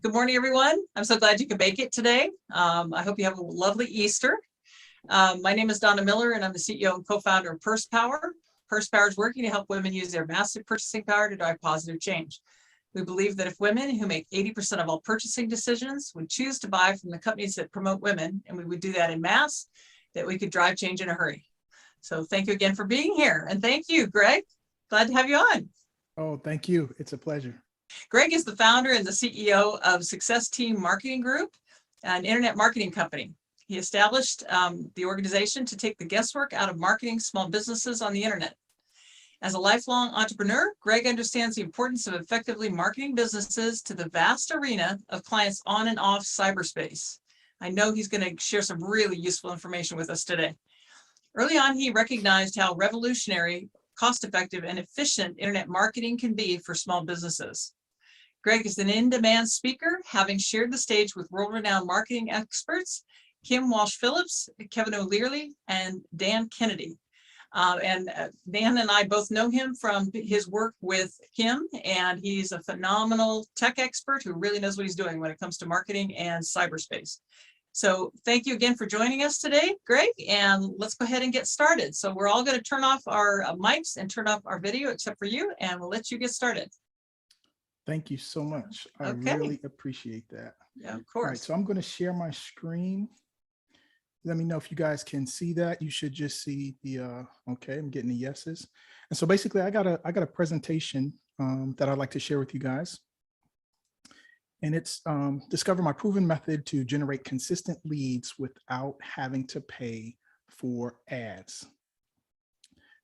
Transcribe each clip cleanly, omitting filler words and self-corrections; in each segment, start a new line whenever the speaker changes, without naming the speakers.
Good morning, everyone. I'm so glad you could make it today. I hope you have a lovely Easter. My name is Donna Miller, and I'm the CEO and co-founder of Purse Power. Purse Power is working to help women use their massive purchasing power to drive positive change. We believe that if women who make 80% of all purchasing decisions would choose to buy from the companies that promote women, and we would do that in mass, that we could drive change in a hurry. So thank you again for being here. And thank you, Greg. Glad to have you on.
Oh, thank you. It's a pleasure.
Greg is the founder and the CEO of SuccessTeam Marketing Group, an internet marketing company. He established the organization to take the guesswork out of marketing small businesses on the internet. As a lifelong entrepreneur, Greg understands the importance of effectively marketing businesses to the vast arena of clients on and off cyberspace. I know he's going to share some really useful information with us today. Early on, he recognized how revolutionary, cost-effective, and efficient internet marketing can be for small businesses. Greg is an in-demand speaker, having shared the stage with world-renowned marketing experts, Kim Walsh-Phillips, Kevin O'Leary, and Dan Kennedy. Dan and I both know him from his work with Kim, and he's a phenomenal tech expert who really knows what he's doing when it comes to marketing and cyberspace. So thank you again for joining us today, Greg, and let's go ahead and get started. So we're all going to turn off our mics and turn off our video except for you, and we'll let you get started.
Thank you so much. I really appreciate that.
Yeah, of course.
All right, so I'm going to share my screen. Let me know if you guys can see that. You should just see the, okay, I'm getting the yeses. And so basically I got a presentation that I'd like to share with you guys. And it's discover my proven method to generate consistent leads without having to pay for ads.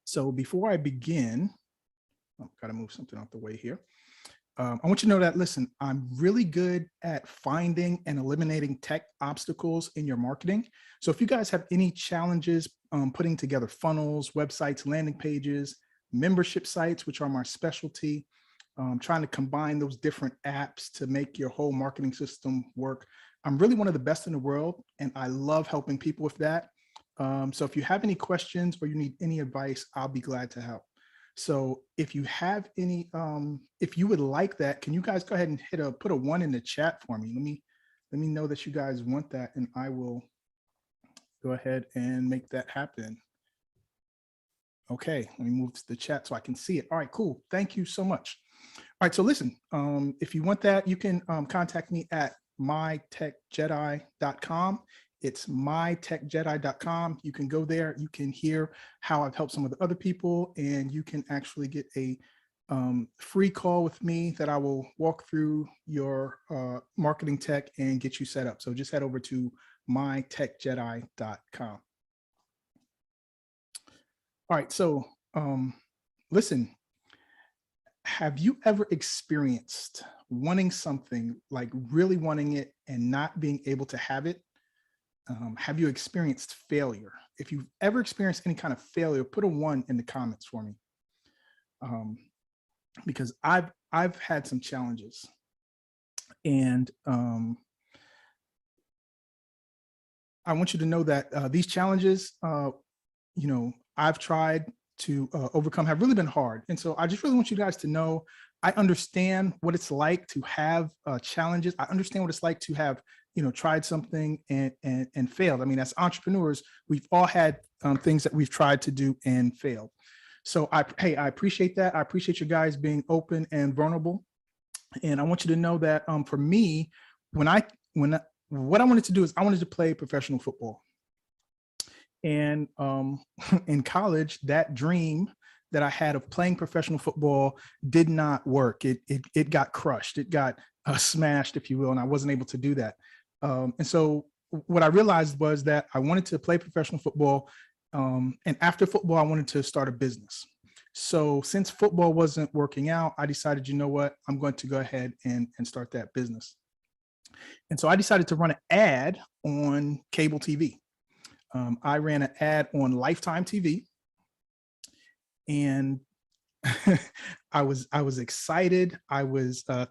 So before I begin, I've got to move something out the way here. I want you to know that, listen, I'm really good at finding and eliminating tech obstacles in your marketing. So if you guys have any challenges putting together funnels, websites, landing pages, membership sites, which are my specialty, trying to combine those different apps to make your whole marketing system work, I'm really one of the best in the world, and I love helping people with that. So if you have any questions or you need any advice, I'll be glad to help. So if you have any, if you would like that, can you guys go ahead and put a 1 in the chat for me? Let me know that you guys want that, and I will go ahead and make that happen. Okay, let me move to the chat so I can see it. All right, cool. Thank you so much. All right, so listen, if you want that, you can contact me at mytechjedi.com. It's mytechjedi.com. You can go there. You can hear how I've helped some of the other people, and you can actually get a free call with me that I will walk through your marketing tech and get you set up. So just head over to mytechjedi.com. All right, so listen, have you ever experienced wanting something, like really wanting it and not being able to have it? Have you experienced failure? If you've ever experienced any kind of failure, put a 1 in the comments for me. Because I've had some challenges, and I want you to know that these challenges, you know, I've tried to overcome, have really been hard. And so I just really want you guys to know, I understand what it's like to have challenges. I understand what it's like to have, you know, tried something and failed. I mean, as entrepreneurs, we've all had things that we've tried to do and failed. So hey, I appreciate that. I appreciate you guys being open and vulnerable. And I want you to know that for me, what I wanted to do is I wanted to play professional football. And in college, that dream that I had of playing professional football did not work. It got crushed. It got smashed, if you will, and I wasn't able to do that. And so what I realized was that I wanted to play professional football. And after football, I wanted to start a business. So since football wasn't working out, I decided, you know what, I'm going to go ahead and start that business. And so I decided to run an ad on cable TV. I ran an ad on Lifetime TV, and I was excited. I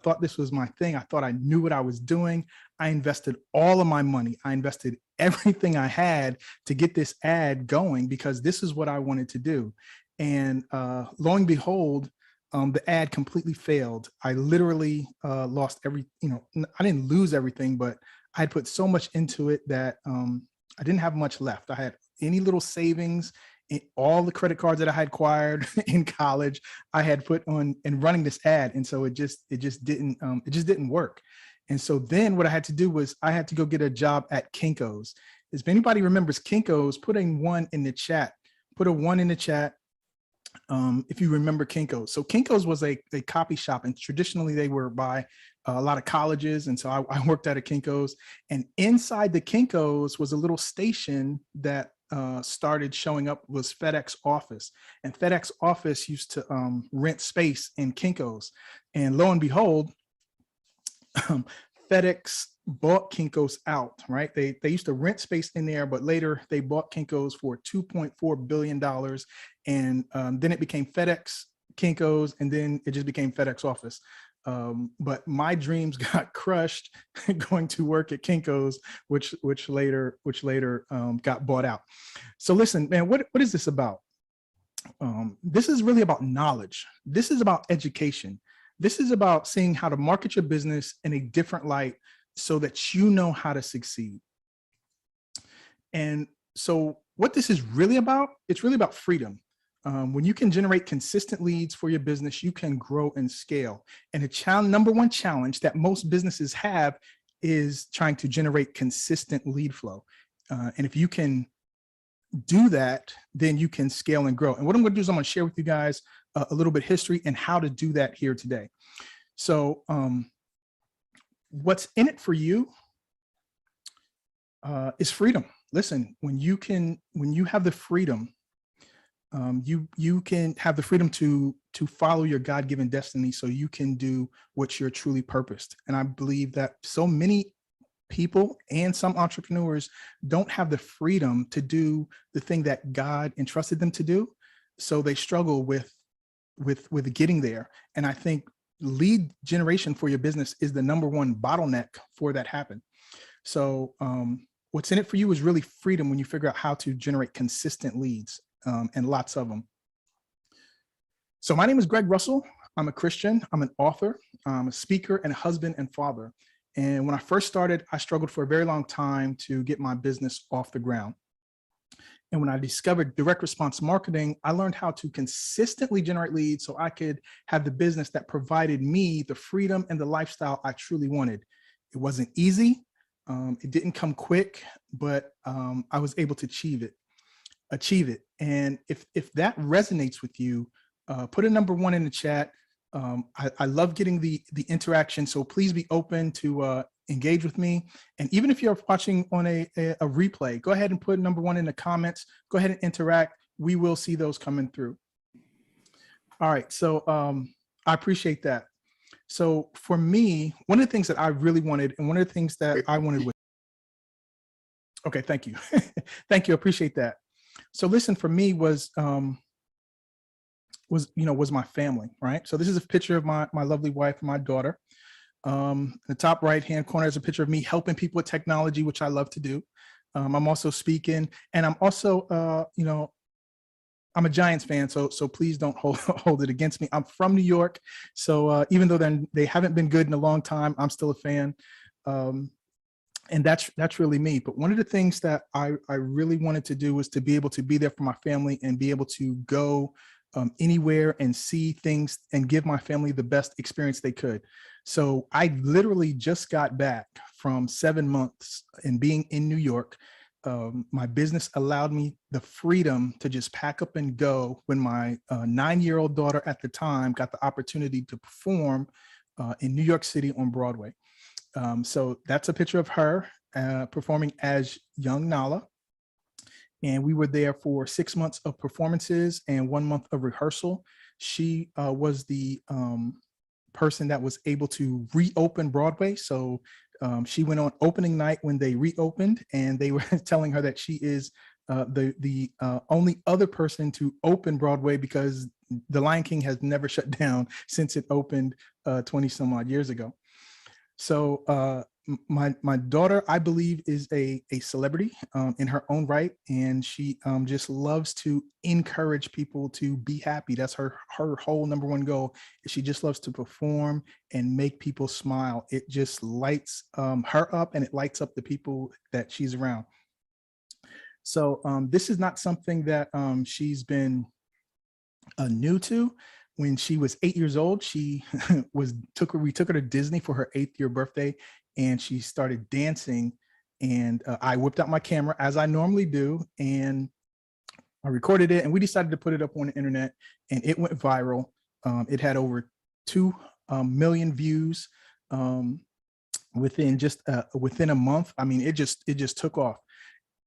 thought this was my thing. I thought I knew what I was doing. I invested all of my money. I invested everything I had to get this ad going because this is what I wanted to do. And lo and behold, the ad completely failed. I literally lost every, I didn't lose everything, but I had put so much into it that I didn't have much left. I had any little savings, all the credit cards that I had acquired in college, I had put on and running this ad. And so it just didn't work. And so then what I had to do was I had to go get a job at Kinko's. If anybody remembers Kinko's, put a 1 in the chat, put a 1 in the chat. If you remember Kinko's. So Kinko's was a copy shop, and traditionally they were by a lot of colleges. And so I worked at a Kinko's, and inside the Kinko's was a little station that started showing up, was FedEx office. And FedEx office used to rent space in Kinko's. And lo and behold, FedEx bought Kinko's out, right? They used to rent space in there, but later they bought Kinko's for $2.4 billion. And then it became FedEx Kinko's, and then it just became FedEx office. But my dreams got crushed going to work at Kinko's, which later got bought out. So listen, man, what is this about? This is really about knowledge. This is about education. This is about seeing how to market your business in a different light so that you know how to succeed. And so what this is really about, it's really about freedom. When you can generate consistent leads for your business, you can grow and scale. And the number one challenge that most businesses have is trying to generate consistent lead flow. And if you can do that, then you can scale and grow. And what I'm going to do is I'm going to share with you guys a little bit history and how to do that here today. So what's in it for you is freedom. Listen, when you have the freedom, you can have the freedom to follow your God-given destiny, so you can do what you're truly purposed. And I believe that so many people and some entrepreneurs don't have the freedom to do the thing that God entrusted them to do. So they struggle with getting there. And I think lead generation for your business is the number one bottleneck for that happen. So what's in it for you is really freedom when you figure out how to generate consistent leads, and lots of them. So my name is Greg Russell. I'm a Christian. I'm an author. I'm a speaker and a husband and father. And when I first started, I struggled for a very long time to get my business off the ground. And when I discovered direct response marketing, I learned how to consistently generate leads so I could have the business that provided me the freedom and the lifestyle I truly wanted. It wasn't easy. It didn't come quick, but I was able to achieve it. And if that resonates with you, put a number 1 in the chat. I love getting the interaction, so please be open to engage with me. And even if you're watching on a replay, go ahead and put number 1 in the comments. Go ahead and interact. We will see those coming through. All right, so I appreciate that. So for me, one of the things that I really wanted, and one of the things that I wanted was, okay, thank you. Thank you, I appreciate that. So listen, for me was my family, right? So this is a picture of my lovely wife and my daughter. In the top right-hand corner is a picture of me helping people with technology, which I love to do. I'm also speaking, and I'm also, I'm a Giants fan, so please don't hold it against me. I'm from New York, so even though they haven't been good in a long time, I'm still a fan. And that's really me. But one of the things that I really wanted to do was to be able to be there for my family and be able to go anywhere and see things and give my family the best experience they could. So I literally just got back from 7 months and being in New York. My business allowed me the freedom to just pack up and go when my 9-year-old daughter at the time got the opportunity to perform in New York City on Broadway. So that's a picture of her performing as young Nala. And we were there for 6 months of performances and 1 month of rehearsal. She was the person that was able to reopen Broadway. So she went on opening night when they reopened, and they were telling her that she is the only other person to open Broadway because The Lion King has never shut down since it opened 20 some odd years ago. So my daughter, I believe, is a celebrity in her own right, and she just loves to encourage people to be happy. That's her whole number one goal. She just loves to perform and make people smile. It just lights her up, and it lights up the people that she's around. So this is not something that she's been new to. When she was 8 years old, she we took her to Disney for her 8th year birthday, and she started dancing. And I whipped out my camera as I normally do, and I recorded it, and we decided to put it up on the internet, and it went viral. It had over 2 million views within a month. I mean, it just took off.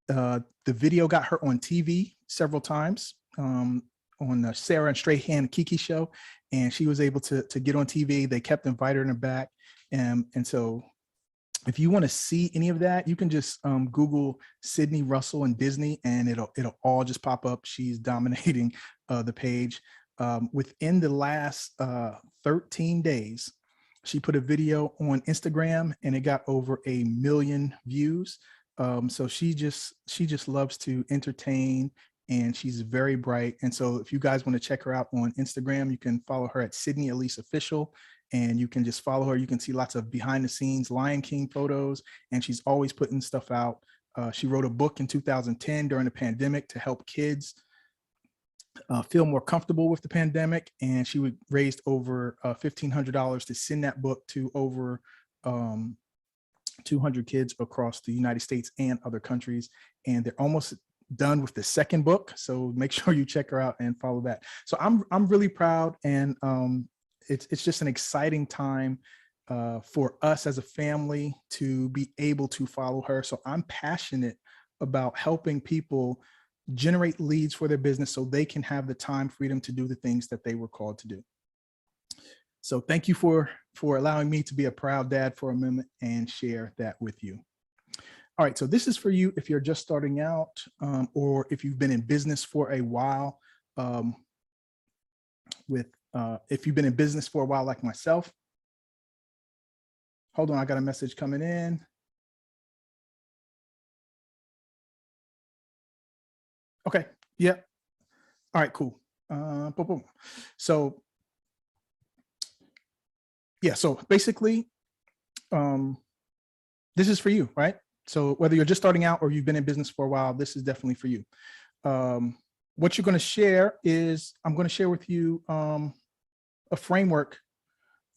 The video got her on TV several times. On the Sarah and Strahan Kiki show, and she was able to get on TV. They kept inviting her back. And so if you want to see any of that, you can just Google Sydney Russell and Disney, and it'll all just pop up. She's dominating the page. Within the last 13 days, she put a video on Instagram, and it got over 1 million views. So she just loves to entertain, and she's very bright. And so if you guys want to check her out on Instagram, you can follow her at Sydney Elise Official, and you can just follow her. You can see lots of behind the scenes Lion King photos, and she's always putting stuff out. She wrote a book in 2010 during the pandemic to help kids feel more comfortable with the pandemic. And she raised over $1,500 to send that book to over 200 kids across the United States and other countries. And they're almost done with the second book, so make sure you check her out and follow that. So I'm really proud, and it's just an exciting time for us as a family to be able to follow her. So I'm passionate about helping people generate leads for their business so they can have the time freedom to do the things that they were called to do. So thank you for allowing me to be a proud dad for a moment and share that with you. All right, so this is for you if you're just starting out, or if you've been in business for a while. If you've been in business for a while like myself. Hold on, I got a message coming in. Okay, yeah. All right, cool. Boom, boom. So yeah, so basically, this is for you, right? So whether you're just starting out or you've been in business for a while, this is definitely for you. What you're going to share is, I'm going to share with you a framework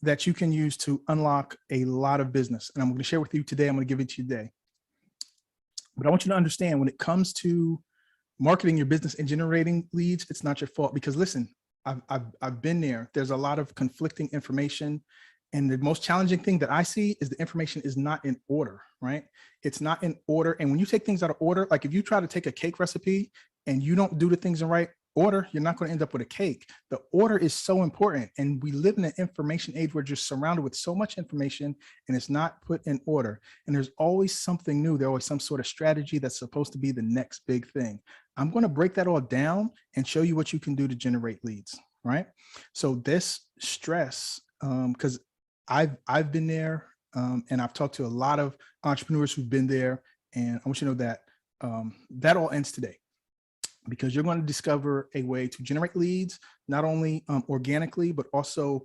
that you can use to unlock a lot of business. And I'm going to share with you today. I'm going to give it to you today. But I want you to understand, when it comes to marketing your business and generating leads, it's not your fault. Because listen, I've been there. There's a lot of conflicting information. And the most challenging thing that I see is the information is not in order, right? It's not in order. And when you take things out of order, like if you try to take a cake recipe and you don't do the things in right order, you're not going to end up with a cake. The order is so important. And we live in an information age where you're surrounded with so much information and it's not put in order. And there's always something new. There's always some sort of strategy that's supposed to be the next big thing. I'm going to break that all down and show you what you can do to generate leads, right? So this stress, because I've been there, and I've talked to a lot of entrepreneurs who've been there, and I want you to know that that all ends today, because you're going to discover a way to generate leads, not only organically, but also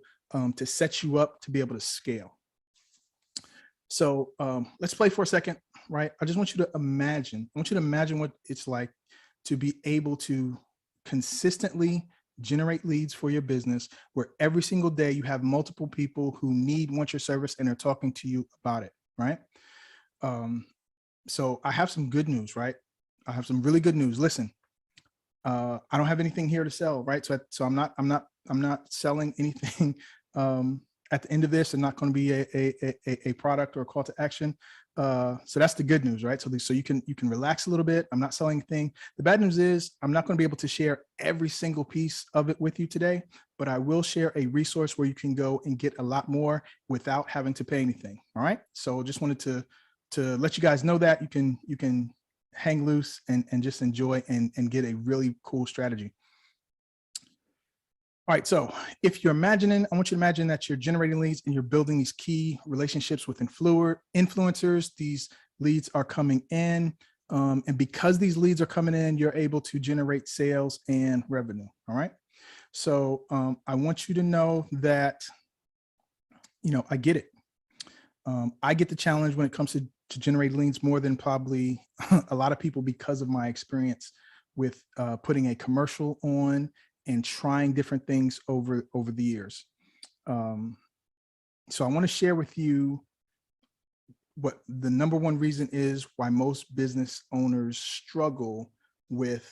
to set you up to be able to scale. So let's play for a second, right? I just want you to imagine, what it's like to be able to consistently generate leads for your business, where every single day you have multiple people who want your service and they're talking to you about it, right? So I have some good news, right? I have some really good news. Listen, I don't have anything here to sell, right? So I'm not selling anything. At the end of this, and not going to be a product or a call to action. So that's the good news, right? So you can relax a little bit. I'm not selling anything. The bad news is I'm not going to be able to share every single piece of it with you today, but I will share a resource where you can go and get a lot more without having to pay anything. All right. So just wanted to let you guys know that you can hang loose and just enjoy and get a really cool strategy. All right, so if you're imagining, I want you to imagine that you're generating leads and you're building these key relationships with influencers. These leads are coming in, and because these leads are coming in, you're able to generate sales and revenue. All right, so I want you to know that, I get it. I get the challenge when it comes to generate leads more than probably a lot of people because of my experience with putting a commercial on and trying different things over the years. So I want to share with you what the number one reason is why most business owners struggle with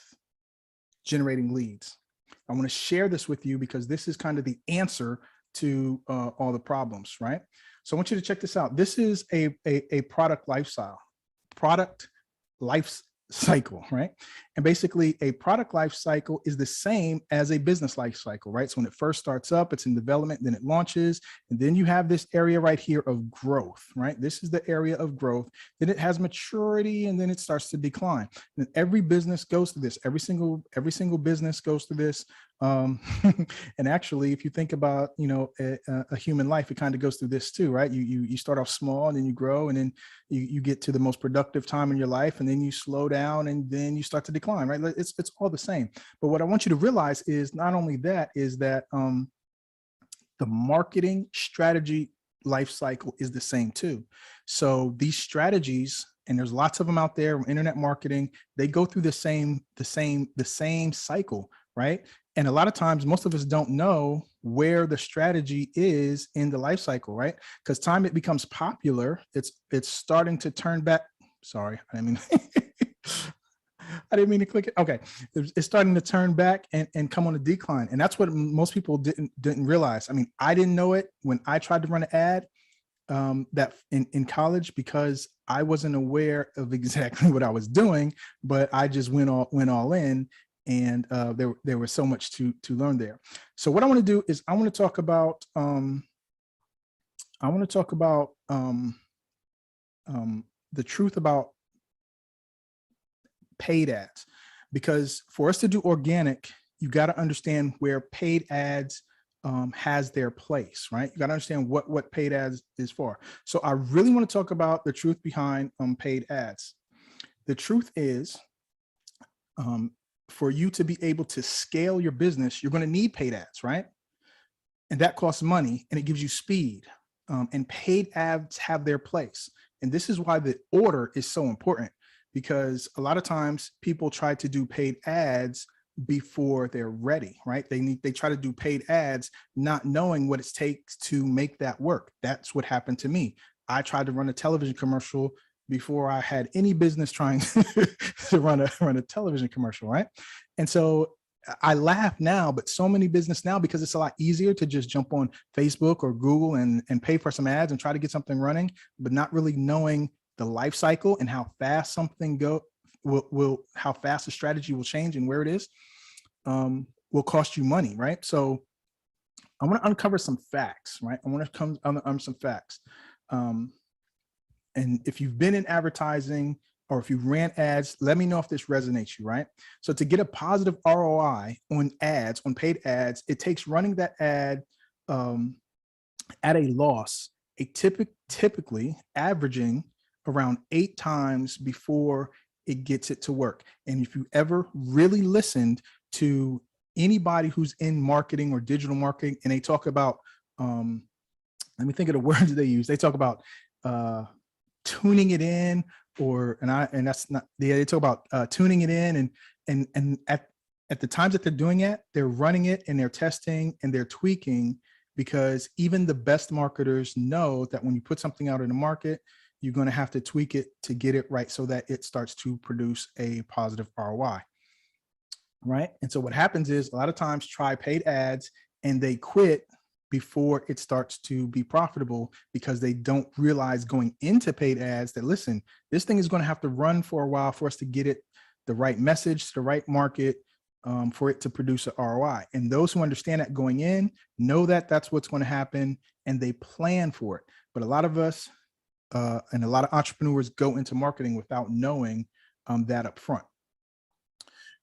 generating leads. I want to share this with you because this is kind of the answer to all the problems, right? So I want you to check this out. This is a product life cycle, right? And basically a product life cycle is the same as a business life cycle, right? So when it first starts up, it's in development, then it launches, and then you have this area right here of growth, right? This is the area of growth. Then it has maturity, and then it starts to decline. And every business goes through this. Every single business goes through this. And actually, if you think about, a human life, it kind of goes through this too, right? You start off small, and then you grow, and then you get to the most productive time in your life, and then you slow down, and then you start to decline, right? It's all the same. But what I want you to realize is not only that, is that the marketing strategy life cycle is the same too. So these strategies, and there's lots of them out there, internet marketing, they go through the same cycle, right? And a lot of times, most of us don't know where the strategy is in the life cycle, right? Because time it becomes popular, it's starting to turn back. Sorry, I didn't mean to click it. Okay, it's starting to turn back and come on a decline, and that's what most people didn't realize. I mean, I didn't know it when I tried to run an ad that in college, because I wasn't aware of exactly what I was doing, but I just went all in. And there was so much to learn there. So what I want to do is I want to talk about the truth about paid ads, because for us to do organic, you got to understand where paid ads has their place, right? You got to understand what paid ads is for. So I really want to talk about the truth behind paid ads. The truth is, for you to be able to scale your business, you're going to need paid ads, right? And that costs money, and it gives you speed. And paid ads have their place. And this is why the order is so important, because a lot of times people try to do paid ads before they're ready, right? They try to do paid ads not knowing what it takes to make that work. That's what happened to me. I tried to run a television commercial before I had any business trying to run a television commercial, right? And so I laugh now, but so many business now, because it's a lot easier to just jump on Facebook or Google and pay for some ads and try to get something running, but not really knowing the life cycle and how fast something how fast the strategy will change and where it is, will cost you money, right? So I want to uncover some facts, right? I want to come on some facts. And if you've been in advertising or if you ran ads, let me know if this resonates you, right? So to get a positive ROI on ads, on paid ads, it takes running that ad at a loss, typically averaging around 8 times before it gets it to work. And if you ever really listened to anybody who's in marketing or digital marketing, and they talk about, let me think of the words they use. They talk about tuning it in, they talk about tuning it in, and at the times that they're doing it, they're running it and they're testing and they're tweaking, because even the best marketers know that when you put something out in the market, you're going to have to tweak it to get it right so that it starts to produce a positive ROI, right? And so what happens is a lot of times try paid ads and they quit before it starts to be profitable, because they don't realize going into paid ads that, listen, this thing is going to have to run for a while for us to get it the right message to the right market, for it to produce an ROI. And those who understand that going in know that that's what's going to happen, and they plan for it. But a lot of us and a lot of entrepreneurs go into marketing without knowing that up front.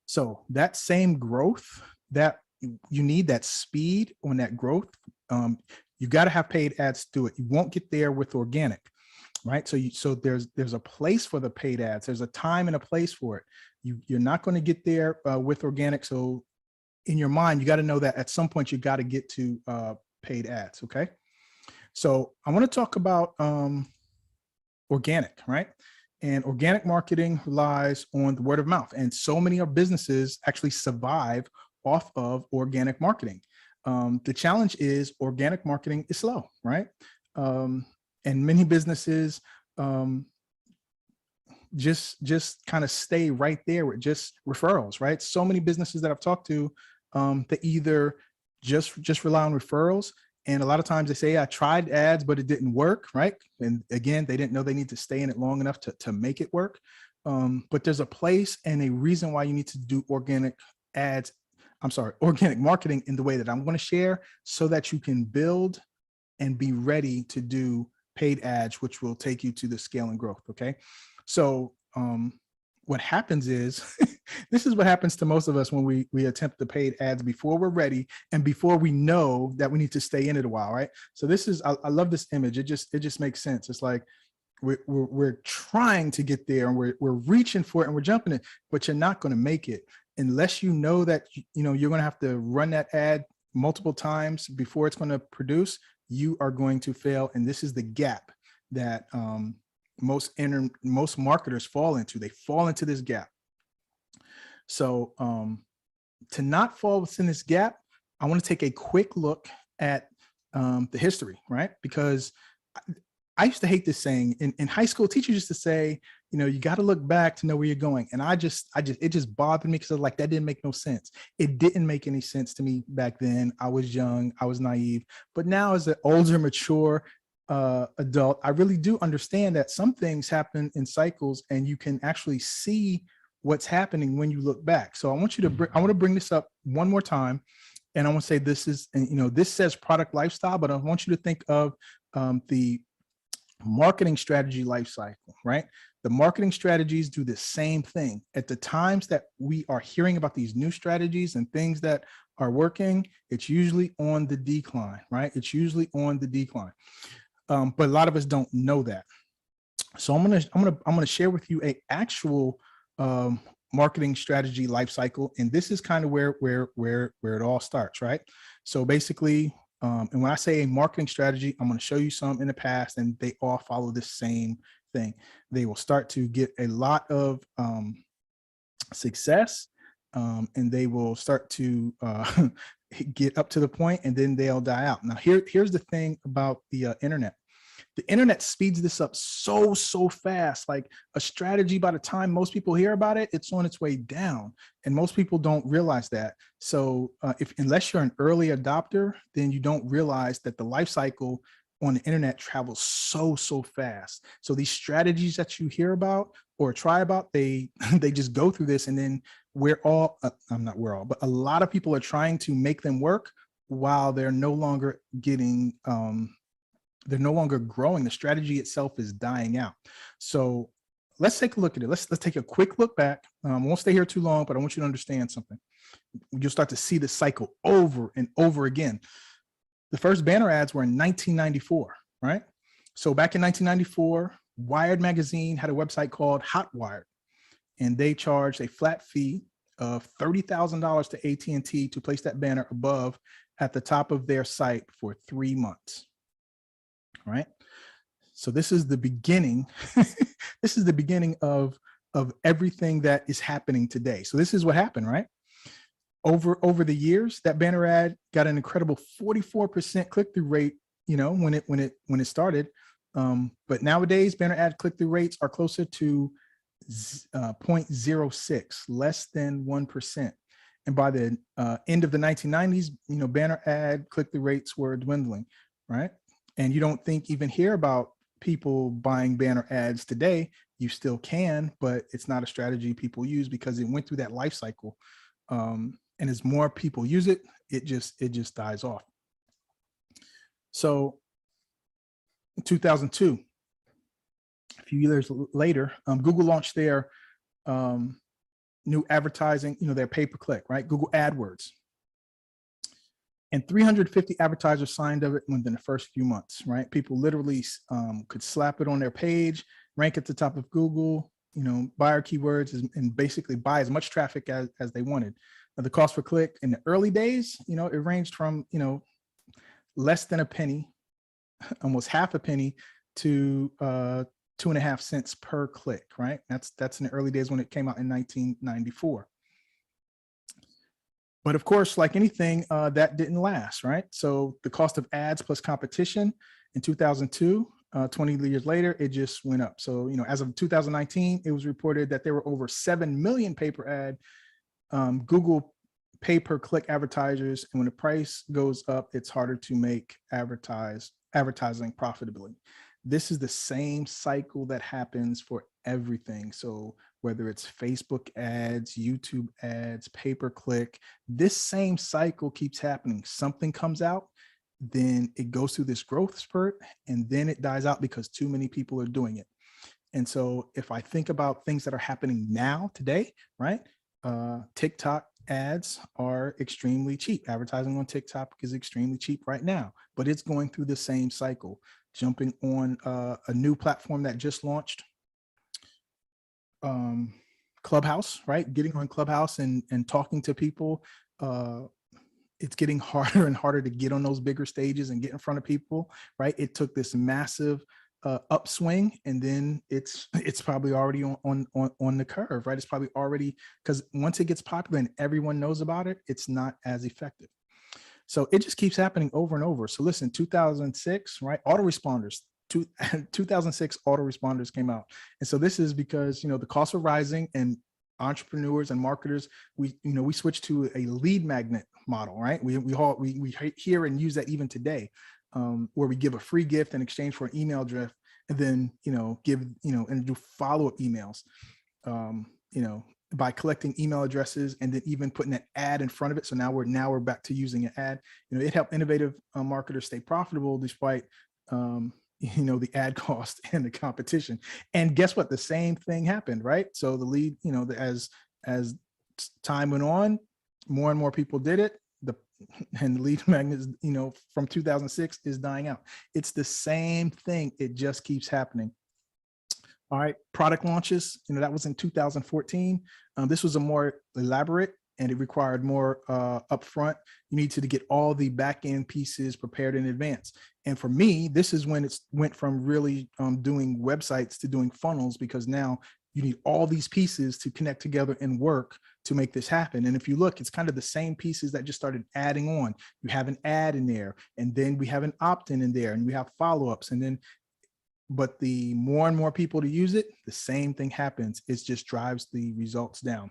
So that same growth that you need that speed on that growth. You got to have paid ads to do it. You won't get there with organic, right? So there's a place for the paid ads. There's a time and a place for it. You're not going to get there with organic. So in your mind, you got to know that at some point you got to get to paid ads. Okay. So I want to talk about organic, right? And organic marketing relies on the word of mouth. And so many of businesses actually survive off of organic marketing. The challenge is organic marketing is slow, right? And many businesses just kind of stay right there with just referrals, right? So many businesses that I've talked to that either just rely on referrals. And a lot of times they say, I tried ads, but it didn't work, right? And again, they didn't know they need to stay in it long enough to make it work. But there's a place and a reason why you need to do organic marketing in the way that I'm going to share, so that you can build and be ready to do paid ads, which will take you to the scale and growth. Okay. So what happens is, this is what happens to most of us when we attempt the paid ads before we're ready and before we know that we need to stay in it a while, right? So this is, I love this image. It just makes sense. It's like we're trying to get there and we're reaching for it and we're jumping it, but you're not going to make it unless you know that you're going to have to run that ad multiple times before it's going to produce. You are going to fail, and this is the gap that most marketers fall into. They fall into this gap. So to not fall within this gap, I want to take a quick look at the history, right? Because I used to hate this saying in high school. Teachers used to say, you got to look back to know where you're going. And it just bothered me because like, that didn't make no sense. It didn't make any sense to me back then. I was young, I was naive, but now as an older, mature adult, I really do understand that some things happen in cycles and you can actually see what's happening when you look back. So I want to bring this up one more time. And I want to say this is, this says product lifestyle, but I want you to think of the marketing strategy life cycle, right? The marketing strategies do the same thing. At the times that we are hearing about these new strategies and things that are working, it's usually on the decline, right? It's usually on the decline. But a lot of us don't know that. So I'm gonna share with you a actual marketing strategy life cycle, and this is kind of where it all starts, right? So basically, and when I say a marketing strategy, I'm going to show you some in the past, and they all follow the same thing. They will start to get a lot of success, and they will start to get up to the point, and then they'll die out. Now, here's the thing about the internet. The internet speeds this up so fast. Like a strategy, by the time most people hear about it, it's on its way down, and most people don't realize that. So unless you're an early adopter, then you don't realize that the life cycle on the internet travels so fast. So these strategies that you hear about or try about, they just go through this, and then but a lot of people are trying to make them work while they're no longer getting they're no longer growing. The strategy itself is dying out. So let's take a look at it. Let's take a quick look back. I won't stay here too long, but I want you to understand something. You'll start to see the cycle over and over again. The first banner ads were in 1994, right? So back in 1994, Wired magazine had a website called Hotwired, and they charged a flat fee of $30,000 to AT&T to place that banner above at the top of their site for 3 months. All right. So this is the beginning. This is the beginning of everything that is happening today. So this is what happened, right? Over the years, that banner ad got an incredible 44% click-through rate, when it started. But nowadays, banner ad click-through rates are closer to 0.06, less than 1%. And by the end of the 1990s, banner ad click-through rates were dwindling, right? And you don't hear about people buying banner ads today. You still can, but it's not a strategy people use because it went through that life cycle. And as more people use it, it just dies off. So in 2002, a few years later, Google launched their new advertising, their pay-per-click, right? Google AdWords. And 350 advertisers signed up within the first few months, right? People literally could slap it on their page, rank at the top of Google, buy our keywords and basically buy as much traffic as they wanted. Now, the cost per click in the early days, it ranged from, less than a penny, almost half a penny, to 2.5 cents per click, right? That's in the early days when it came out in 1994. But of course, like anything, that didn't last, right? So the cost of ads plus competition in 2002, 20 years later, it just went up. So, as of 2019, it was reported that there were over 7 million pay-per ad Google pay-per-click advertisers. And when the price goes up, it's harder to make advertising profitably. This is the same cycle that happens for everything. So whether it's Facebook ads, YouTube ads, pay-per-click, this same cycle keeps happening. Something comes out, then it goes through this growth spurt, and then it dies out because too many people are doing it. And so if I think about things that are happening now today, right? TikTok ads are extremely cheap. Advertising on TikTok is extremely cheap right now, but it's going through the same cycle. Jumping on a new platform that just launched, Clubhouse, right? Getting on Clubhouse and talking to people. It's getting harder and harder to get on those bigger stages and get in front of people, right? It took this massive upswing, and then it's probably already on the curve, right? It's probably already, because once it gets popular and everyone knows about it, it's not as effective. So it just keeps happening over and over. So listen, 2006, right? Autoresponders, 2006 autoresponders came out. And so this is because, the costs are rising, and entrepreneurs and marketers, we switched to a lead magnet model, right? We hear and use that even today, where we give a free gift in exchange for an email address, and then, give, and do follow-up emails, by collecting email addresses and then even putting an ad in front of it. So now we're back to using an ad. It helped innovative marketers stay profitable despite, the ad cost and the competition. And guess what? The same thing happened, right? So the lead, as time went on, more and more people did it. And the lead magnets, from 2006 is dying out. It's the same thing. It just keeps happening. All right, product launches, that was in 2014. This was a more elaborate, and it required more upfront. You need to get all the back end pieces prepared in advance. And for me, this is when it went from really doing websites to doing funnels, because now you need all these pieces to connect together and work to make this happen. And if you look, it's kind of the same pieces that just started adding on. You have an ad in there, and then we have an opt-in in there, and we have follow-ups, and then but the more and more people to use it, the same thing happens. It just drives the results down.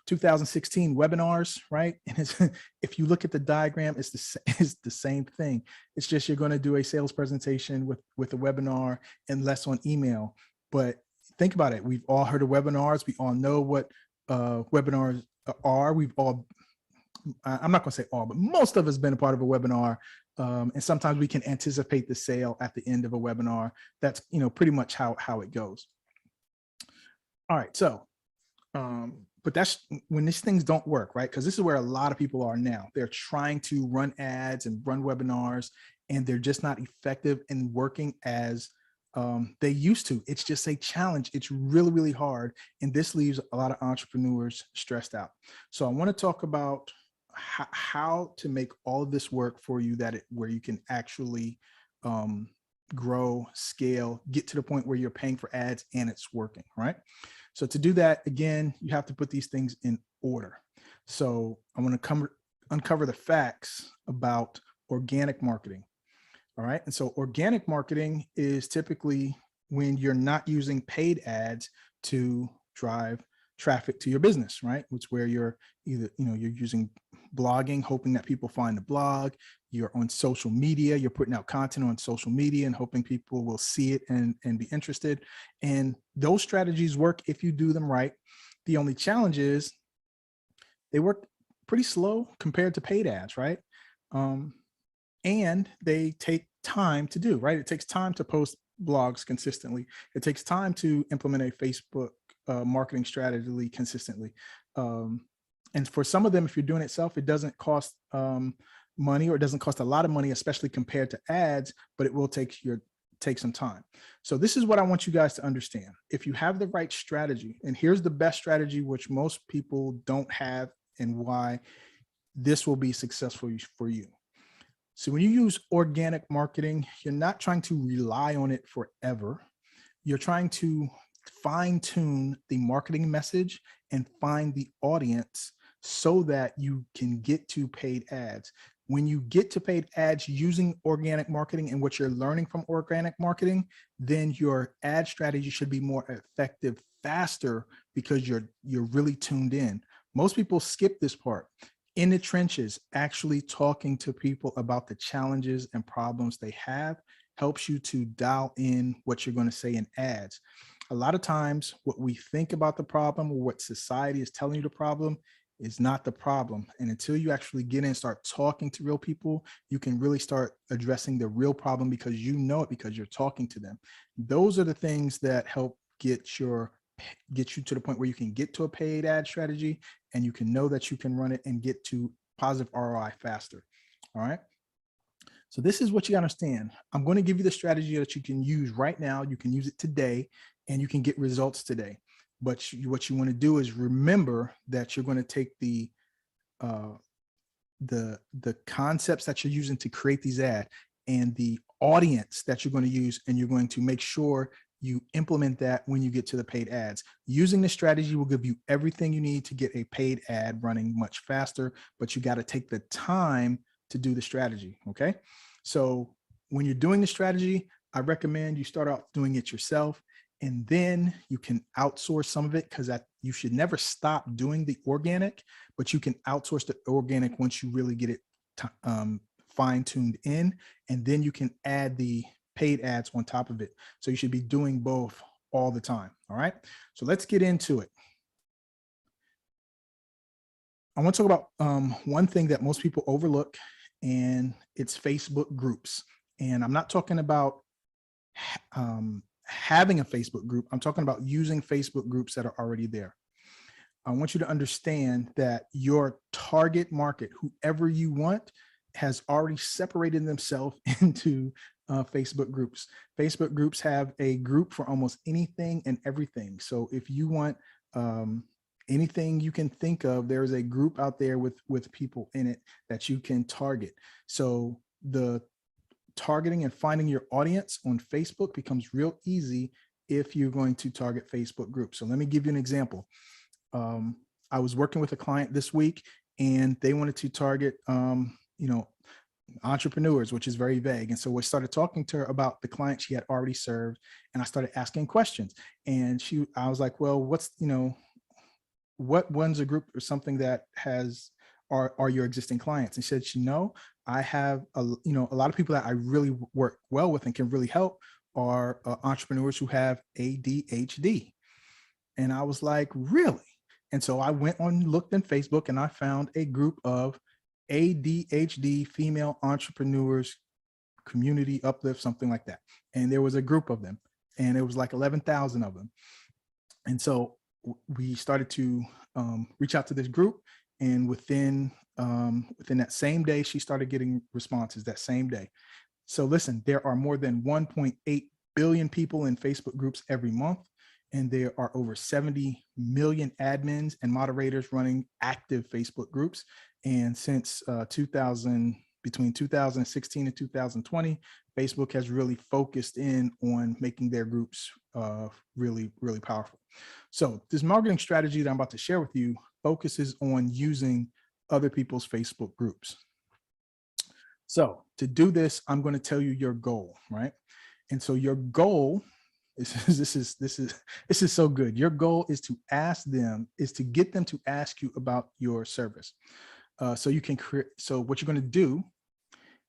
2016 webinars, right? And if you look at the diagram, it's the same thing. It's just you're going to do a sales presentation with a webinar and less on email. But think about it. We've all heard of webinars. We all know what webinars are. We've all, I'm not going to say all, but most of us been a part of a webinar. And sometimes we can anticipate the sale at the end of a webinar. That's, pretty much how it goes. All right. So, but that's when these things don't work, right? Because this is where a lot of people are now. They're trying to run ads and run webinars, and they're just not effective in working as they used to. It's just a challenge. It's really, really hard. And this leaves a lot of entrepreneurs stressed out. So I want to talk about how to make all of this work for you, where you can actually grow, scale, get to the point where you're paying for ads and it's working, right? So to do that, again, you have to put these things in order. So I want to uncover the facts about organic marketing. All right. And so organic marketing is typically when you're not using paid ads to drive traffic to your business, right? Which where you're either, you're using blogging, hoping that people find the blog, you're on social media, you're putting out content on social media and hoping people will see it and be interested. And those strategies work if you do them right. The only challenge is they work pretty slow compared to paid ads, right? And they take time to do, right? It takes time to post blogs consistently. It takes time to implement a Facebook marketing strategy consistently. And for some of them, if you're doing it yourself, it doesn't cost money, or it doesn't cost a lot of money, especially compared to ads, but it will take some time. So this is what I want you guys to understand. If you have the right strategy, and here's the best strategy, which most people don't have, and why this will be successful for you. So when you use organic marketing, you're not trying to rely on it forever. You're trying to fine tune the marketing message and find the audience so that you can get to paid ads. When you get to paid ads using organic marketing and what you're learning from organic marketing, then your ad strategy should be more effective faster because you're really tuned in. Most people skip this part. In the trenches, actually talking to people about the challenges and problems they have helps you to dial in what you're going to say in ads. A lot of times what we think about the problem, or what society is telling you the problem, is not the problem. And until you actually get in and start talking to real people, you can really start addressing the real problem because you know it, because you're talking to them. Those are the things that help get you to the point where you can get to a paid ad strategy and you can know that you can run it and get to positive ROI faster. All right. So this is what you understand. I'm going to give you the strategy that you can use right now. You can use it today and you can get results today. But what you want to do is remember that you're going to take the concepts that you're using to create these ads and the audience that you're going to use, and you're going to make sure you implement that when you get to the paid ads. Using this strategy will give you everything you need to get a paid ad running much faster, but you got to take the time to do the strategy. Okay. So when you're doing the strategy, I recommend you start out doing it yourself, and then you can outsource some of it, because you should never stop doing the organic, but you can outsource the organic once you really get it fine-tuned in, and then you can add the paid ads on top of it. So you should be doing both all the time. All right. So let's get into it. I want to talk about one thing that most people overlook, and it's Facebook groups. And I'm not talking about having a Facebook group. I'm talking about using Facebook groups that are already there. I want you to understand that your target market, whoever you want, has already separated themselves into Facebook groups. Facebook groups have a group for almost anything and everything. So if you want anything you can think of, there's a group out there with people in it that you can target. So the targeting and finding your audience on Facebook becomes real easy if you're going to target Facebook groups. So let me give you an example. I was working with a client this week, and they wanted to target, entrepreneurs, which is very vague. And so we started talking to her about the client she had already served, and I started asking questions. And I was like, well, what one's a group or something that are your existing clients? And she said, I have a lot of people that I really work well with and can really help are entrepreneurs who have ADHD. And I was like, really? And so I went on, looked in Facebook, and I found a group of ADHD female entrepreneurs, community uplift, something like that. And there was a group of them, and it was like 11,000 of them. And so we started to reach out to this group, and within that same day, she started getting responses that same day. So listen, there are more than 1.8 billion people in Facebook groups every month, and there are over 70 million admins and moderators running active Facebook groups. And since between 2016 and 2020, Facebook has really focused in on making their groups really, really powerful. So this marketing strategy that I'm about to share with you focuses on using other people's Facebook groups. So to do this, I'm going to tell you your goal, right? And so your goal this is so good. Your goal is to get them to ask you about your service. So what you're going to do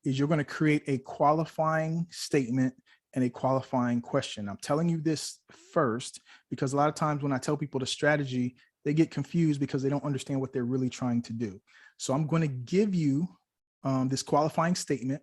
is you're going to create a qualifying statement and a qualifying question. I'm telling you this first because a lot of times when I tell people the strategy, they get confused because they don't understand what they're really trying to do. So I'm going to give you this qualifying statement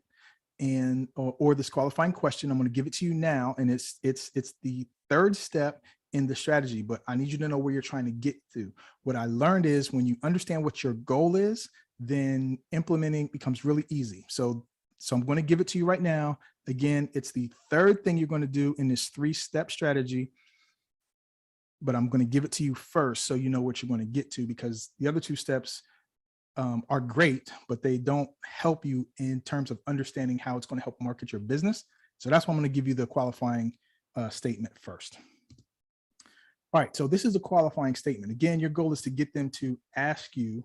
or this qualifying question. I'm going to give it to you now, and it's the third step in the strategy, but I need you to know where you're trying to get to. What I learned is when you understand what your goal is, then implementing becomes really easy. So I'm going to give it to you right now. Again, it's the third thing you're going to do in this 3-step strategy, but I'm going to give it to you first so you know what you're going to get to, because the other 2 steps are great, but they don't help you in terms of understanding how it's going to help market your business. So that's why I'm going to give you the qualifying statement first. All right, so this is a qualifying statement. Again, your goal is to get them to ask you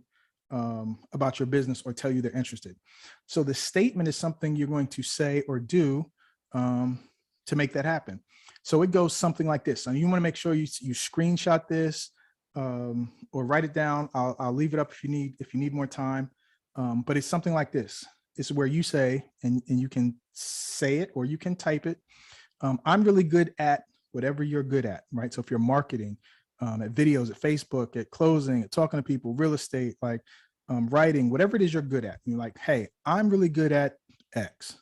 about your business or tell you they're interested. So the statement is something you're going to say or do to make that happen. So it goes something like this. And you want to make sure you screenshot this or write it down. I'll leave it up if you need more time. But it's something like this. It's where you say, and you can say it or you can type it. I'm really good at whatever you're good at, right? So if you're marketing, at videos, at Facebook, at closing, at talking to people, real estate, like writing, whatever it is you're good at. You're like, hey, I'm really good at X.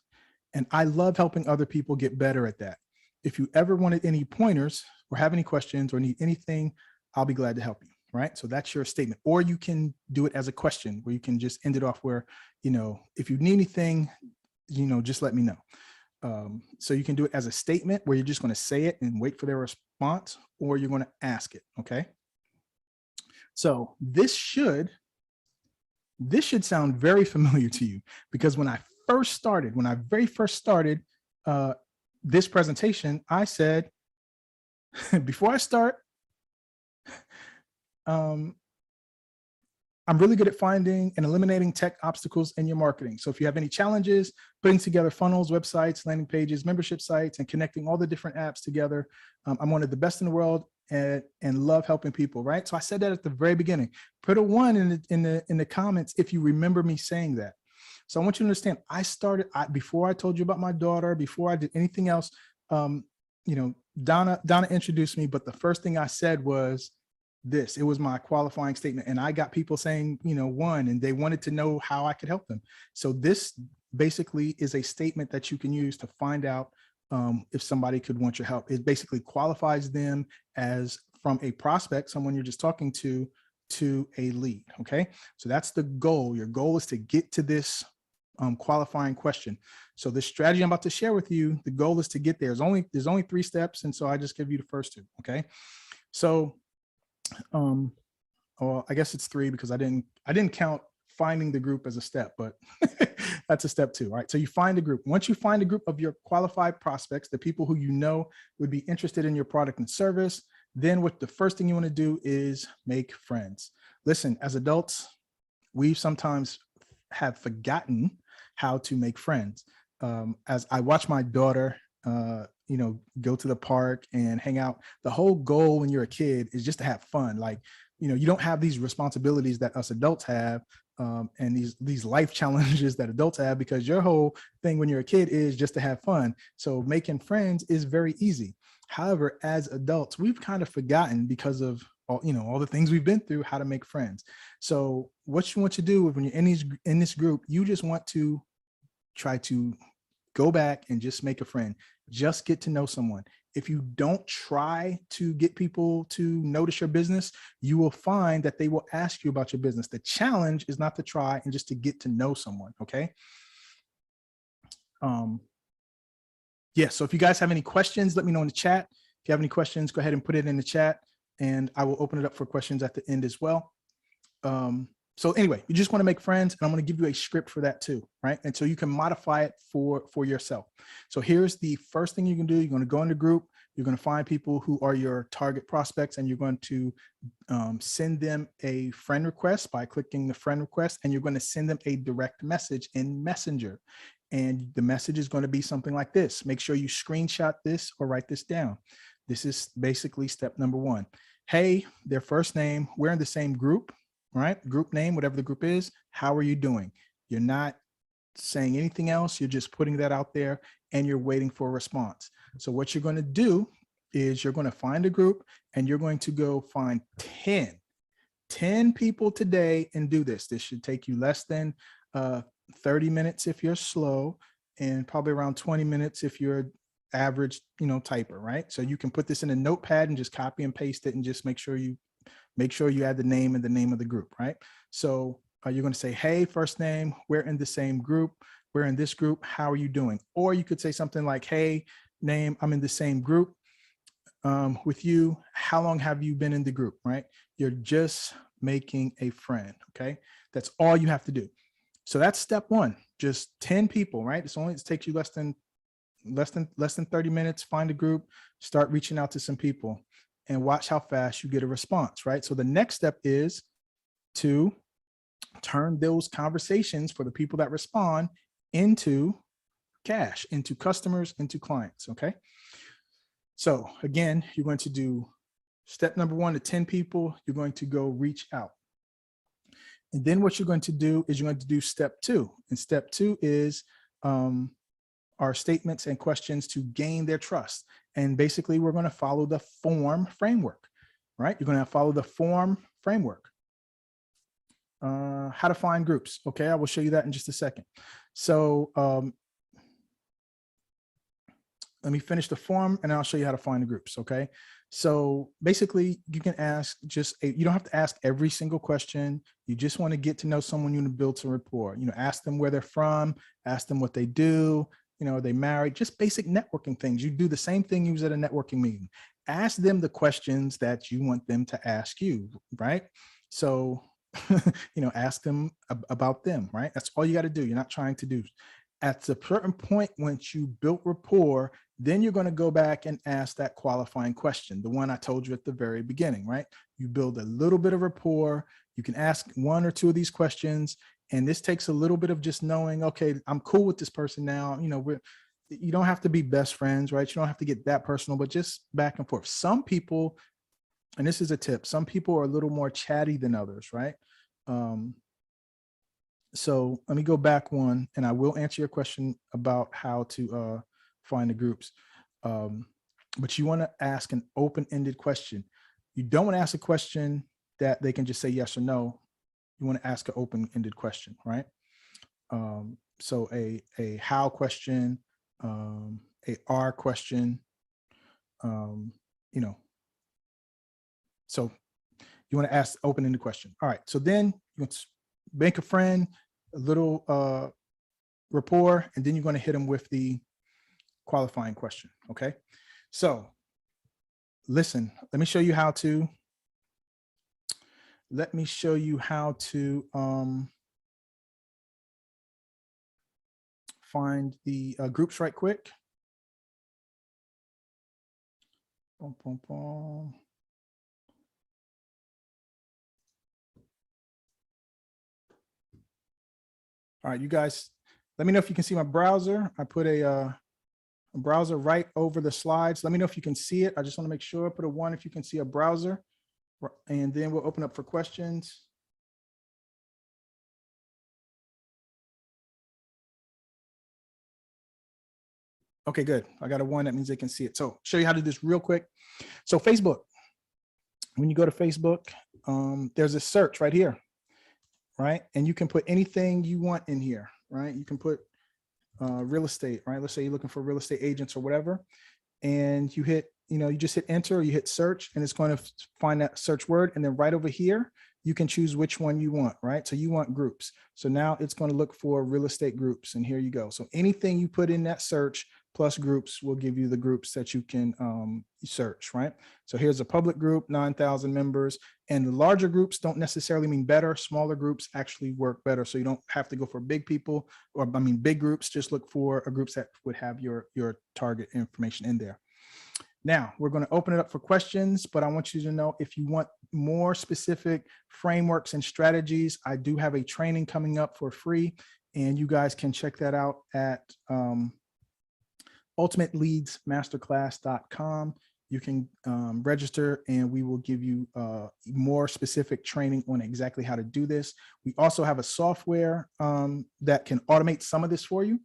And I love helping other people get better at that. If you ever wanted any pointers or have any questions or need anything, I'll be glad to help you, right? So that's your statement. Or you can do it as a question where you can just end it off where, if you need anything, just let me know. So you can do it as a statement where you're just going to say it and wait for their response, or you're going to ask it. Okay. So this should sound very familiar to you, because when I very first started this presentation, I said, before I start, I'm really good at finding and eliminating tech obstacles in your marketing. So if you have any challenges, putting together funnels, websites, landing pages, membership sites, and connecting all the different apps together, I'm one of the best in the world and love helping people, right? So I said that at the very beginning. Put a 1 in the comments if you remember me saying that. So I want you to understand, before I told you about my daughter, before I did anything else, Donna introduced me, but the first thing I said was this. It was my qualifying statement, and I got people saying, 1, and they wanted to know how I could help them. So this basically is a statement that you can use to find out if somebody could want your help. It basically qualifies them as from a prospect, someone you're just talking to a lead. Okay. So that's the goal. Your goal is to get to this qualifying question. So the strategy I'm about to share with you, the goal is to get there. There's only 3 steps. And so I just give you the first 2. Okay. So well, I guess it's 3 because I didn't count finding the group as a step, but that's a step 2, right? So you find a group. Once you find a group of your qualified prospects, the people who would be interested in your product and service, then what the first thing you want to do is make friends. Listen, as adults, we sometimes have forgotten how to make friends. As I watch my daughter, go to the park and hang out. The whole goal when you're a kid is just to have fun. Like, you don't have these responsibilities that us adults have, and these life challenges that adults have, because your whole thing when you're a kid is just to have fun. So making friends is very easy. However, as adults, we've kind of forgotten, because of all the things we've been through, how to make friends. So what you want to do when you're in this group, you just want to try to go back and just make a friend. Just get to know someone. If you don't try to get people to notice your business, you will find that they will ask you about your business. The challenge is not to try and just to get to know someone. Okay. Yeah. So if you guys have any questions, let me know in the chat. If you have any questions, go ahead and put it in the chat, and I will open it up for questions at the end as well. So anyway, you just want to make friends, and I'm going to give you a script for that too, right? And so you can modify it for yourself. So here's the first thing you can do. You're going to go in the group. You're going to find people who are your target prospects, and you're going to send them a friend request by clicking the friend request, and you're going to send them a direct message in Messenger. And the message is going to be something like this. Make sure you screenshot this or write this down. This is basically step number 1. Hey, their first name, we're in the same group, right? Group name, whatever the group is. How are you doing? You're not saying anything else. You're just putting that out there, and you're waiting for a response. So what you're going to do is you're going to find a group, and you're going to go find 10 people today and do this. This should take you less than 30 minutes if you're slow, and probably around 20 minutes if you're average, typer, right? So you can put this in a notepad and just copy and paste it, and just make sure you add the name and the name of the group, right? So You're going to say, hey, first name, we're in the same group. We're in this group. How are you doing? Or you could say something like, hey, name, I'm in the same group with you. How long have you been in the group, right? You're just making a friend, okay? That's all you have to do. So that's step one, just 10 people, right? It takes you less than 30 minutes, find a group, start reaching out to some people and watch how fast you get a response, right? So the next step is to turn those conversations for the people that respond into cash, into customers, into clients, okay? So again, you're going to do step number one to 10 people, you're going to go reach out. And then what you're going to do is you're going to do step two. And step two is our statements and questions to gain their trust. And basically we're going to follow the form framework, right? You're going to follow the form framework. How to find groups. Okay, I will show you that in just a second. So let me finish the form and I'll show you how to find the groups. Okay, so basically you can ask you don't have to ask every single question. You just want to get to know someone, you want to build some rapport. You know, ask them where they're from, ask them what they do. You know, are they married? Just basic networking things. You do the same thing you was at a networking meeting. Ask them the questions that you want them to ask you, right? So you know, ask them about them, right? That's all you got to do. You're not trying to do. At a certain point, once you built rapport, then you're going to go back and ask that qualifying question, the one I told you at the very beginning, right? You build a little bit of rapport. You can ask one or two of these questions. And this takes a little bit of just knowing, okay, I'm cool with this person now. You know, you don't have to be best friends, right? You don't have to get that personal, but just back and forth. Some people, and this is a tip, some people are a little more chatty than others, right? So let me go back one, and I will answer your question about how to find the groups. But you want to ask an open-ended question. You don't want to ask a question that they can just say yes or no. You want to ask an open-ended question, right? So a how question, a are question, you know. So you want to ask open-ended question. All right. So then you want to make a friend, a little rapport, and then you're going to hit them with the qualifying question. Okay. So listen, let me show you how to find the groups right quick. Boom, boom, boom. All right, you guys, let me know if you can see my browser. I put a browser right over the slides. Let me know if you can see it. I just want to make sure. Put a 1 if you can see a browser, and then we'll open up for questions. Okay, good. I got a 1. That means they can see it. So show you how to do this real quick. So Facebook, when you go to Facebook, there's a search right here, right? And you can put anything you want in here, right? You can put real estate, right? Let's say you're looking for real estate agents or whatever, and you hit, you just hit enter, or you hit search, and it's going to find that search word. And then right over here, you can choose which one you want, right? So you want groups. So now it's going to look for real estate groups, and here you go. So anything you put in that search plus groups will give you the groups that you can search, right? So here's a public group, 9,000 members, and the larger groups don't necessarily mean better. Smaller groups actually work better. So you don't have to go for big people, or big groups. Just look for groups that would have your target information in there. Now we're going to open it up for questions, but I want you to know, if you want more specific frameworks and strategies, I do have a training coming up for free, and you guys can check that out at ultimateleadsmasterclass.com. You can register, and we will give you more specific training on exactly how to do this. We also have a software that can automate some of this for you.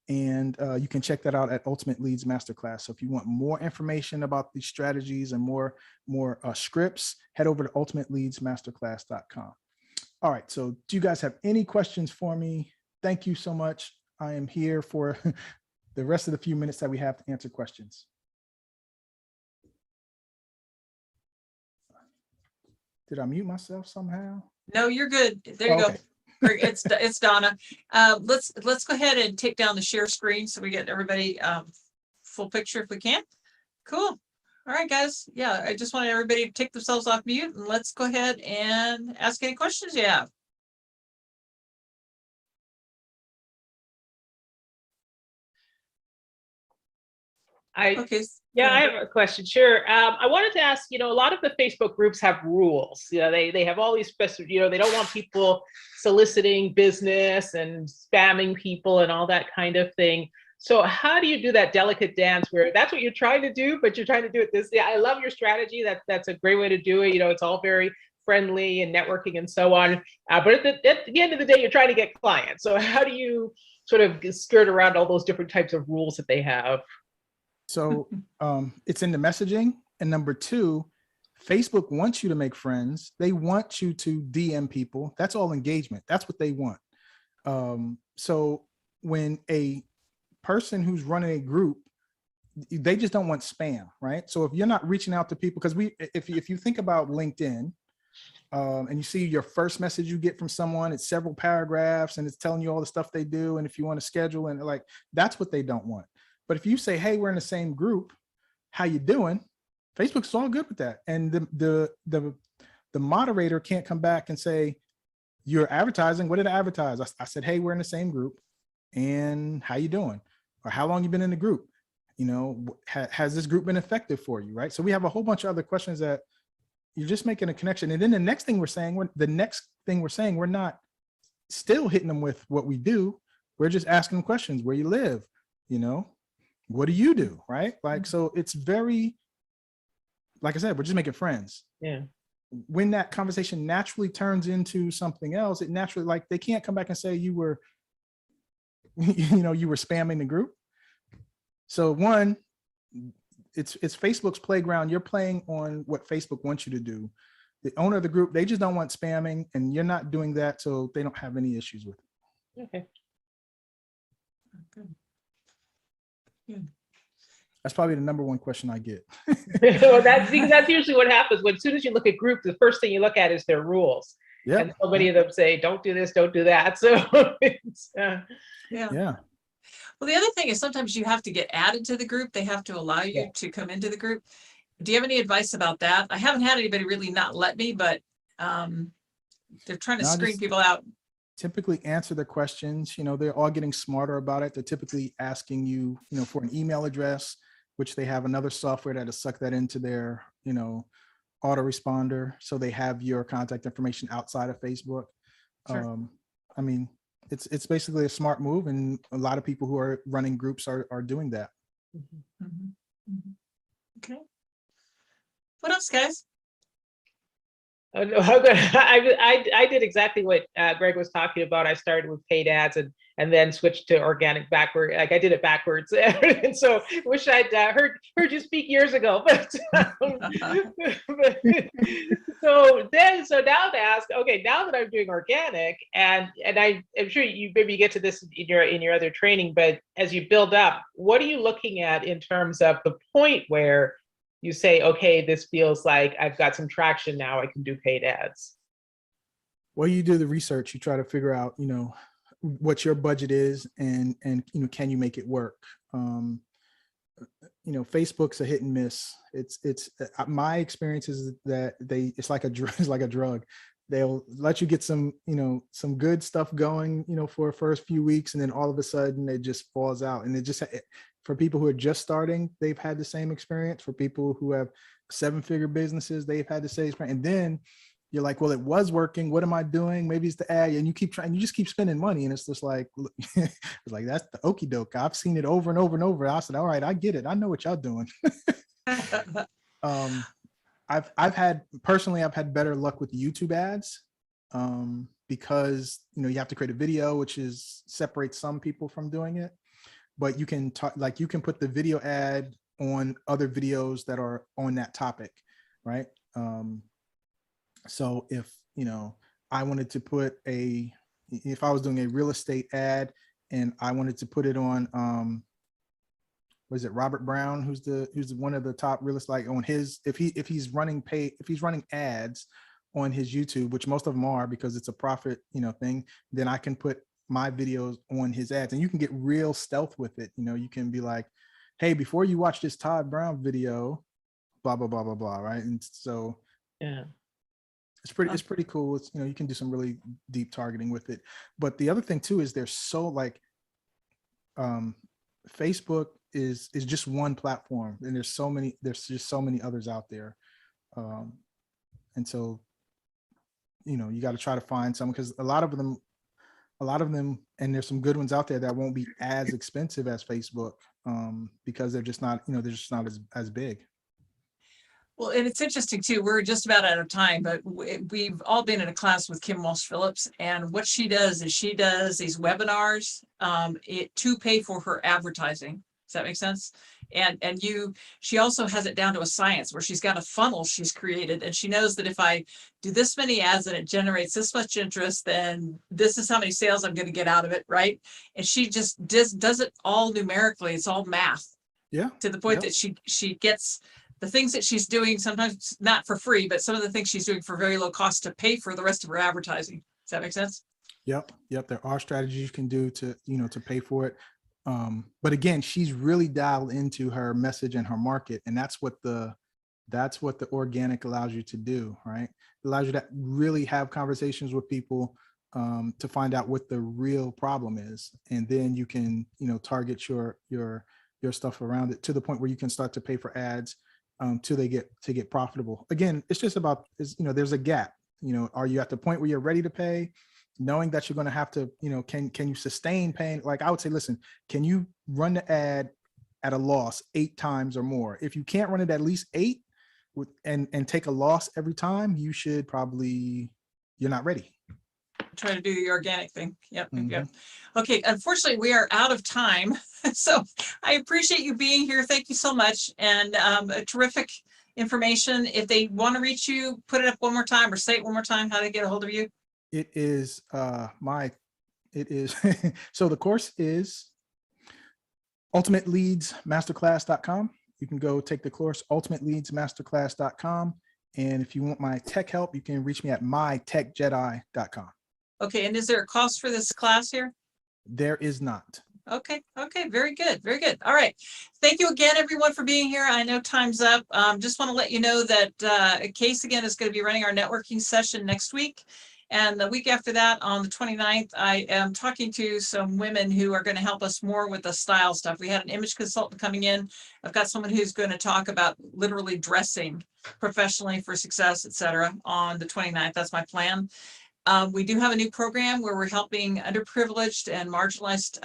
And you can check that out at Ultimate Leads Masterclass. So if you want more information about these strategies and more scripts, head over to ultimateleadsmasterclass.com. All right. So do you guys have any questions for me? Thank you so much. I am here for the rest of the few minutes that we have to answer questions. Did I mute myself somehow?
No, you're good. There you go. It's Donna. Let's go ahead and take down the share screen so we get everybody full picture if we can. Cool. All right, guys. Yeah, I just wanted everybody to take themselves off mute and let's go ahead and ask any questions you have. Okay.
Yeah, I have a question. Sure. I wanted to ask, a lot of the Facebook groups have rules. They have all these specific, they don't want people soliciting business and spamming people and all that kind of thing. So how do you do that delicate dance where that's what you're trying to do, but you're trying to do it this? Yeah, I love your strategy. That's a great way to do it. It's all very friendly and networking and so on. But at the end of the day, you're trying to get clients. So how do you sort of skirt around all those different types of rules that they have?
So it's in the messaging. And number two, Facebook wants you to make friends. They want you to DM people. That's all engagement. That's what they want. So when a person who's running a group, they just don't want spam, right? So if you're not reaching out to people, because if you think about LinkedIn, and you see your first message you get from someone, it's several paragraphs and it's telling you all the stuff they do. And if you want to schedule, and like, that's what they don't want. But if you say, hey, we're in the same group, how you doing? Facebook's all good with that. And the moderator can't come back and say, you're advertising. What did I advertise? I said, hey, we're in the same group and how you doing? Or how long you been in the group? Has this group been effective for you, right? So we have a whole bunch of other questions that you're just making a connection. And then the next thing we're saying, we're not still hitting them with what we do. We're just asking them questions, where you live, what do you do, right? Like, so it's very, like I said, we're just making friends.
Yeah.
When that conversation naturally turns into something else, it naturally, like, they can't come back and say you were spamming the group. So one, it's Facebook's playground. You're playing on what Facebook wants you to do. The owner of the group, they just don't want spamming, and you're not doing that, so they don't have any issues with it.
Okay.
Good. Good.
That's probably the number one question I get.
Well, that's usually what happens. As soon as you look at groups, the first thing you look at is their rules. Yeah. And so many of them say, don't do this, don't do that. So it's,
yeah. Well, the other thing is sometimes you have to get added to the group. They have to allow you to come into the group. Do you have any advice about that? I haven't had anybody really not let me, but they're trying to screen people out.
Typically answer the questions. They're all getting smarter about it. They're typically asking you, for an email address, which they have another software that'll suck that into their, autoresponder. So they have your contact information outside of Facebook. Sure. I mean, it's basically a smart move, and a lot of people who are running groups are doing that.
Mm-hmm. Mm-hmm. Okay. What else, guys?
Oh, no, I did exactly what Greg was talking about. I started with paid ads and then switched to organic backward. Like, I did it backwards, and so wish I'd heard you speak years ago. But so now to ask, okay, now that I'm doing organic, and I'm sure you maybe get to this in your other training, but as you build up, what are you looking at in terms of the point where you say, okay, this feels like I've got some traction now, I can do paid ads?
Well, you do the research, you try to figure out, what your budget is, and can you make it work? Facebook's a hit and miss. It's my experience is that it's like a drug. They'll let you get some good stuff going, for the first few weeks, and then all of a sudden it just falls out. And for people who are just starting, they've had the same experience. For people who have 7-figure businesses, they've had the same experience. And then you're like, well, it was working. What am I doing? Maybe it's the ad. And you keep trying, you just keep spending money. And it's just like, it's like, that's the okie doke. I've seen it over and over and over. I said, all right, I get it. I know what y'all doing. I've had better luck with YouTube ads, because, you have to create a video, which separates some people from doing it. But you can you can put the video ad on other videos that are on that topic, right? So if, I wanted to put if I was doing a real estate ad and I wanted to put it on, was it Robert Brown, who's one of the top real estate, like on his, if he's running ads on his YouTube, which most of them are because it's a profit, thing, then I can put my videos on his ads, and you can get real stealth with it. You can be like, hey, before you watch this Todd Brown video, blah, blah, blah, blah, blah. Right. And so
Yeah.
it's pretty cool. It's, you can do some really deep targeting with it. But the other thing too, is there's so like, Facebook is just one platform, and there's just so many others out there. And so, you got to try to find some, because a lot of them, and there's some good ones out there that won't be as expensive as Facebook, because they're just not, as big.
Well, and it's interesting too, we're just about out of time, but we've all been in a class with Kim Walsh-Phillips, and what she does is she does these webinars to pay for her advertising. Does that make sense? And she also has it down to a science, where she's got a funnel she's created, and she knows that if I do this many ads and it generates this much interest, then this is how many sales I'm going to get out of it, right? And she just does it all numerically. It's all math.
Yeah.
To the point that she gets the things that she's doing, sometimes not for free, but some of the things she's doing for very low cost to pay for the rest of her advertising. Does that make sense?
Yep. There are strategies you can do to, to pay for it. But again, she's really dialed into her message and her market. And that's what the organic allows you to do, right? It allows you to really have conversations with people, to find out what the real problem is. And then you can, target your stuff around it to the point where you can start to pay for ads, till they get profitable. Again, it's just about, there's a gap. Are you at the point where you're ready to pay, knowing that you're going to have to, can you sustain paying? Like I would say, listen, can you run the ad at a loss 8 times or more? If you can't run it at least 8 and take a loss every time, you should probably, you're not ready.
Try to do the organic thing. Yep.
Mhm.
Yep. Okay. Unfortunately, we are out of time. So I appreciate you being here. Thank you so much. And a terrific information. If they want to reach you, put it up one more time or say it one more time, how they get a hold of you.
It is so the course is ultimateleadsmasterclass.com. You can go take the course, ultimateleadsmasterclass.com. And if you want my tech help, you can reach me at mytechjedi.com.
Okay. And is there a cost for this class here?
There is not.
Okay. Okay. Very good. Very good. All right. Thank you again, everyone, for being here. I know time's up. Just want to let you know that Case again is going to be running our networking session next week. And the week after that, on the 29th, I am talking to some women who are going to help us more with the style stuff. We had an image consultant coming in. I've got someone who's going to talk about literally dressing professionally for success, et cetera, on the 29th. That's my plan. We do have a new program where we're helping underprivileged and marginalized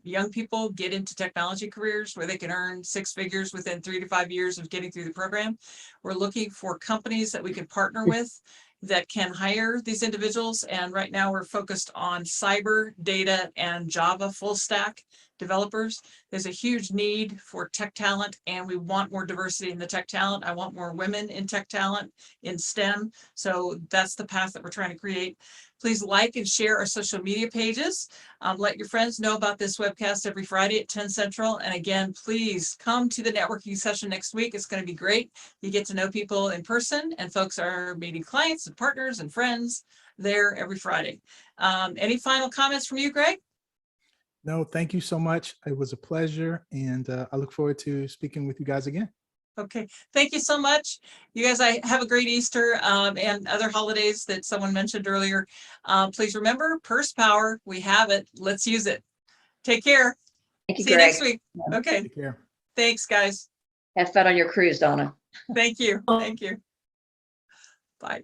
young people get into technology careers where they can earn 6 figures within 3 to 5 years of getting through the program. We're looking for companies that we can partner with that can hire these individuals. And right now we're focused on cyber, data, and Java full stack developers. There's a huge need for tech talent, and we want more diversity in the tech talent. I want more women in tech talent in STEM. So that's the path that we're trying to create. Please like and share our social media pages. Let your friends know about this webcast every Friday at 10 Central. And again, please come to the networking session next week. It's going to be great. You get to know people in person, and folks are meeting clients and partners and friends there every Friday. Any final comments from you, Greg?
No, thank you so much. It was a pleasure. And I look forward to speaking with you guys again.
Okay, thank you so much. You guys, I have a great Easter and other holidays that someone mentioned earlier. Please remember, purse power, we have it. Let's use it. Take care.
Thank you,
See you
Greg.
next week. Okay,
Take care.
thanks, guys.
Have fun on your cruise, Donna.
Thank you. Thank you. Bye.